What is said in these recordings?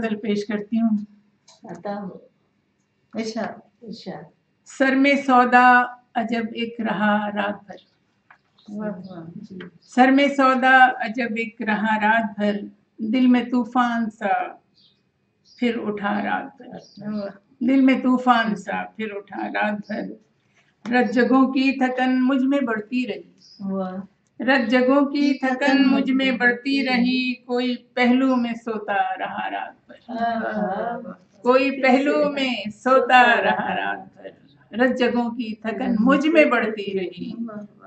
गजल पेश करती हूँ। सर में सौदा अजब एक रहा रात भर, सर में सौदा अजब एक रहा रात भर, दिल में तूफान सा फिर उठा रात भर, दिल में तूफान सा फिर उठा रात भर। रत जगों की थकन मुझ में बढ़ती रही, रत जगों की थकन मुझ में बढ़ती रही, कोई पहलू में सोता रहा रात भर, कोई पहलू में सोता रहा रात भर। रत जगों की थकन मुझ में बढ़ती रही,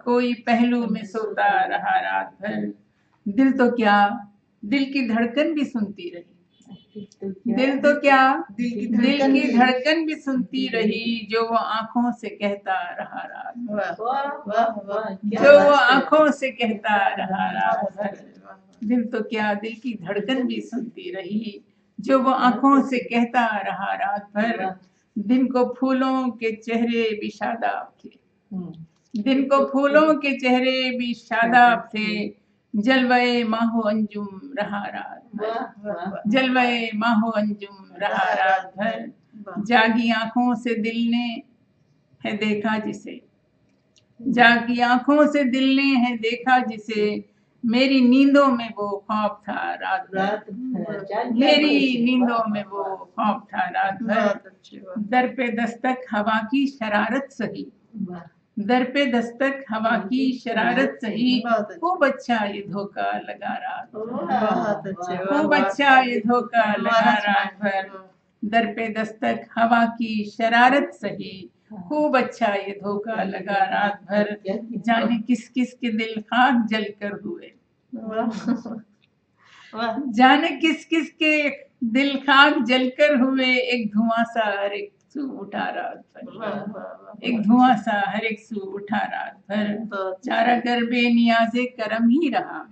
कोई पहलू में सोता रहा रात भर। दिल तो क्या दिल की धड़कन भी सुनती रही, दिल तो क्या दिल की धड़कन भी सुनती रही, जो वो आंखों से कहता रहा रात भर, जो वो आंखों से कहता रहा रात भर। दिल तो क्या दिल की धड़कन भी सुनती रही, जो वो आंखों से कहता रहा रात भर। दिन को फूलों के चेहरे भी शादाब थे, दिन को फूलों के चेहरे भी शादाब थे, जलवाए माहो अंजुम रहा रात भर, जलवाए माहो अंजुम रहा रात भर। जागी आंखों से दिल ने है देखा जिसे, जागी आंखों से दिल ने है देखा जिसे, मेरी नींदों में वो ख्वाब था रात भर, मेरी नींदों में वो ख्वाब था रात भर। दर पे दस्तक हवा की शरारत सही, दर पे दस्तक हवा की शरारत सही, खूब अच्छा ये धोखा लगा रात भर, खूब अच्छा ये धोखा लगा रात भर। दर पे दस्तक हवा की शरारत सही, खूब अच्छा ये धोखा लगा रात भर। जाने किस किस के दिल खाक जल कर हुए, जाने किस किस के दिल खाक जलकर हुए, एक धुआं सा हर एक सू उठा रात भर, एक धुआं सा हर एक सू उठा रात भर। चारागर बेनियाज़े करम ही रहा,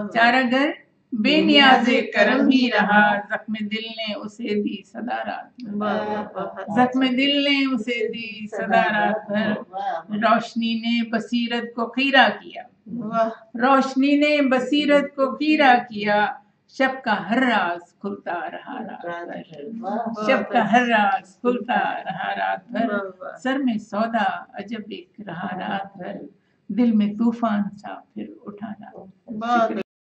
चारागर बेनियाज़े करम ही रहा, जख्म दिल ने उसे दी सदा रात भर, जख्म दिल ने उसे दी सदा रात भर। रोशनी ने बसीरत को खीरा किया, रोशनी ने बसीरत को खीरा किया, शब का हर राज खुलता रहा रात भर, शब का हर राज खुलता रहा रात भर। सर में सौदा अजब एक रहा रात भर, दिल में तूफान सा फिर उठा रात भर।